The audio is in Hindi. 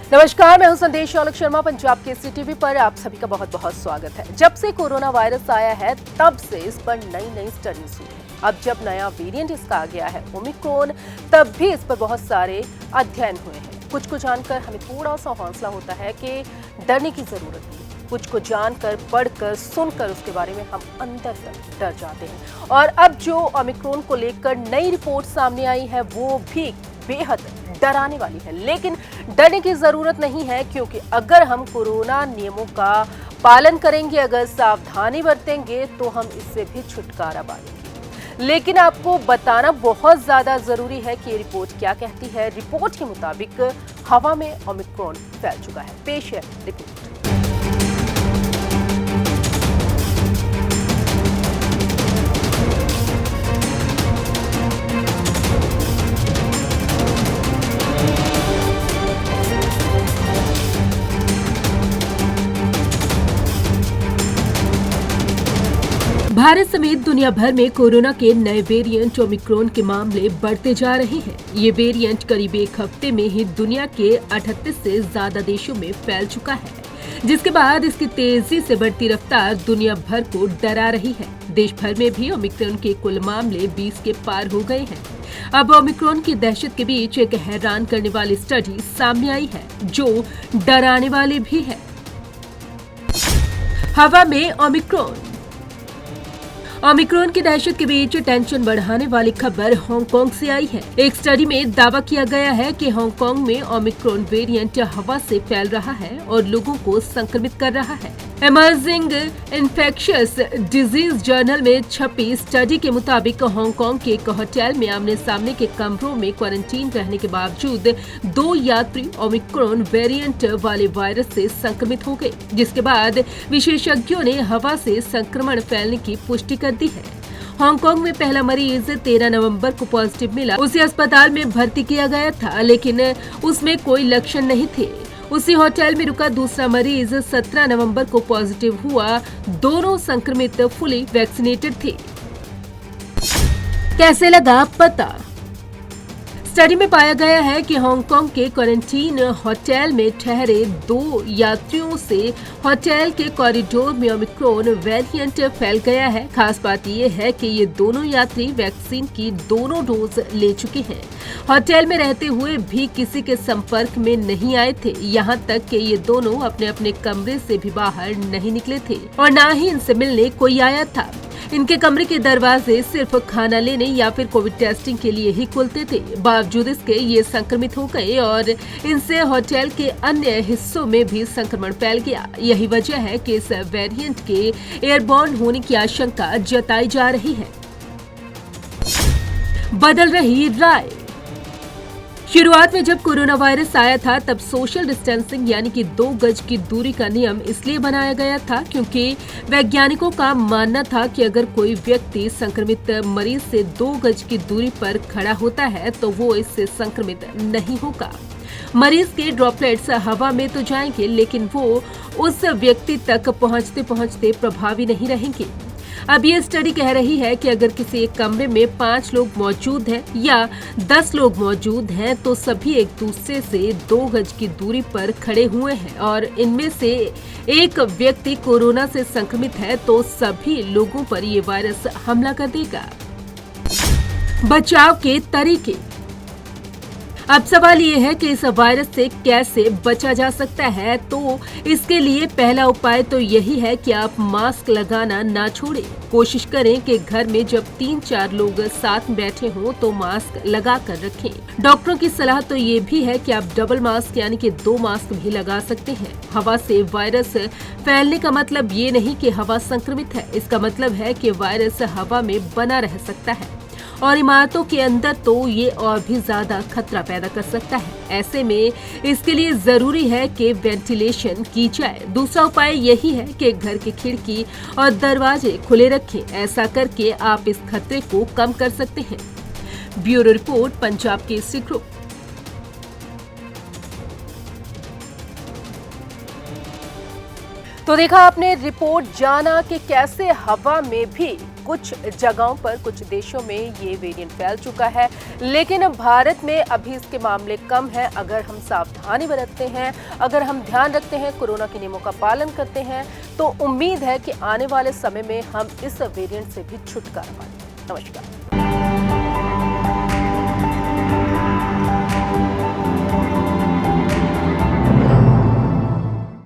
नमस्कार, मैं हूं संदेश औलख शर्मा। पंजाब केसरी टीवी पर आप सभी का बहुत बहुत स्वागत है। जब से कोरोना वायरस आया है तब से इस पर नई स्टडीज हुई है। अब जब नया वेरिएंट इसका आ गया है ओमिक्रॉन, तब भी इस पर बहुत सारे अध्ययन हुए हैं। कुछ को जानकर हमें थोड़ा सा हौसला होता है कि डरने की जरूरत नहीं। कुछ को जानकर, पढ़कर, सुनकर उसके बारे में हम अंदर से डर जाते हैं। और अब जो ओमिक्रॉन को लेकर नई रिपोर्ट सामने आई है वो भी बेहद डराने वाली है। लेकिन डरने की जरूरत नहीं है, क्योंकि अगर हम कोरोना नियमों का पालन करेंगे, अगर सावधानी बरतेंगे तो हम इससे भी छुटकारा पाएंगे। लेकिन आपको बताना बहुत ज्यादा जरूरी है कि ये रिपोर्ट क्या कहती है। रिपोर्ट के मुताबिक हवा में ओमिक्रॉन फैल चुका है। पेश है रिपोर्ट। भारत समेत दुनिया भर में कोरोना के नए वेरिएंट ओमिक्रॉन के मामले बढ़ते जा रहे हैं। ये वेरिएंट करीब एक हफ्ते में ही दुनिया के 38 से ज्यादा देशों में फैल चुका है, जिसके बाद इसकी तेजी से बढ़ती रफ्तार दुनिया भर को डरा रही है। देश भर में भी ओमिक्रॉन के कुल मामले 20 के पार हो गए हैं। अब ओमिक्रॉन की दहशत के बीच एक हैरान करने वाली स्टडी सामने आई है, जो डराने वाली भी है। हवा में ओमिक्रॉन की दहशत के बीच टेंशन बढ़ाने वाली खबर हांगकांग से आई है। एक स्टडी में दावा किया गया है कि हांगकांग में ओमिक्रॉन वेरिएंट हवा से फैल रहा है और लोगों को संक्रमित कर रहा है। इमर्जिंग इन्फेक्शियस डिजीज जर्नल में छपी स्टडी के मुताबिक हांगकांग के एक होटल में आमने सामने के कमरों में क्वारंटीन रहने के बावजूद 2 यात्री ओमिक्रॉन वेरिएंट वाले वायरस से संक्रमित हो गए, जिसके बाद विशेषज्ञों ने हवा से संक्रमण फैलने की पुष्टि कर दी है। हांगकांग में पहला मरीज 13 नवंबर को पॉजिटिव मिला। उसे अस्पताल में भर्ती किया गया था, लेकिन उसमें कोई लक्षण नहीं थे। उसी होटल में रुका दूसरा मरीज 17 नवंबर को पॉजिटिव हुआ। दोनों संक्रमित फुली वैक्सीनेटेड थे। कैसे लगा पता? स्टडी में पाया गया है कि हांगकांग के क्वारंटीन होटल में ठहरे 2 यात्रियों से होटल के कॉरिडोर में ओमिक्रॉन वेरिएंट फैल गया है। खास बात यह है कि ये दोनों यात्री वैक्सीन की दोनों डोज ले चुके हैं। होटल में रहते हुए भी किसी के संपर्क में नहीं आए थे। यहाँ तक कि ये दोनों अपने अपने कमरे से भी बाहर नहीं निकले थे और न ही इनसे मिलने कोई आया था। इनके कमरे के दरवाजे सिर्फ खाना लेने या फिर कोविड टेस्टिंग के लिए ही खुलते थे। बावजूद इसके ये संक्रमित हो गए और इनसे होटल के अन्य हिस्सों में भी संक्रमण फैल गया। यही वजह है कि इस वेरिएंट के एयरबॉर्न होने की आशंका जताई जा रही है। बदल रही राय। शुरुआत में जब कोरोना वायरस आया था तब सोशल डिस्टेंसिंग यानी कि 2 गज की दूरी का नियम इसलिए बनाया गया था क्योंकि वैज्ञानिकों का मानना था कि अगर कोई व्यक्ति संक्रमित मरीज से 2 गज की दूरी पर खड़ा होता है तो वो इससे संक्रमित नहीं होगा। मरीज के ड्रॉपलेट्स हवा में तो जाएंगे, लेकिन वो उस व्यक्ति तक पहुंचते पहुंचते प्रभावी नहीं रहेंगे। अब ये स्टडी कह रही है कि अगर किसी एक कमरे में 5 लोग मौजूद हैं या 10 लोग मौजूद हैं तो सभी एक दूसरे से 2 गज की दूरी पर खड़े हुए हैं और इनमें से एक व्यक्ति कोरोना से संक्रमित है तो सभी लोगों पर ये वायरस हमला कर देगा। बचाव के तरीके। अब सवाल ये है कि इस वायरस से कैसे बचा जा सकता है। तो इसके लिए पहला उपाय तो यही है कि आप मास्क लगाना ना छोड़ें। कोशिश करें कि घर में जब 3-4 लोग साथ बैठे हों तो मास्क लगा कर रखें। डॉक्टरों की सलाह तो ये भी है कि आप डबल मास्क यानी कि 2 मास्क भी लगा सकते हैं। हवा से वायरस फैलने का मतलब ये नहीं कि हवा संक्रमित है, इसका मतलब है कि वायरस हवा में बना रह सकता है और इमारतों के अंदर तो ये और भी ज्यादा खतरा पैदा कर सकता है। ऐसे में इसके लिए जरूरी है कि वेंटिलेशन की जाए। दूसरा उपाय यही है कि घर की खिड़की और दरवाजे खुले रखें। ऐसा करके आप इस खतरे को कम कर सकते हैं। Bureau report, Punjab Kesari group. तो देखा आपने रिपोर्ट, जाना कि कैसे हवा में भी कुछ जगहों पर, कुछ देशों में ये वेरिएंट फैल चुका है, लेकिन भारत में अभी इसके मामले कम हैं। अगर हम सावधानी बरतते हैं, अगर हम ध्यान रखते हैं, कोरोना के नियमों का पालन करते हैं, तो उम्मीद है कि आने वाले समय में हम इस वेरिएंट से भी छुटकारा पाएंगे। नमस्कार।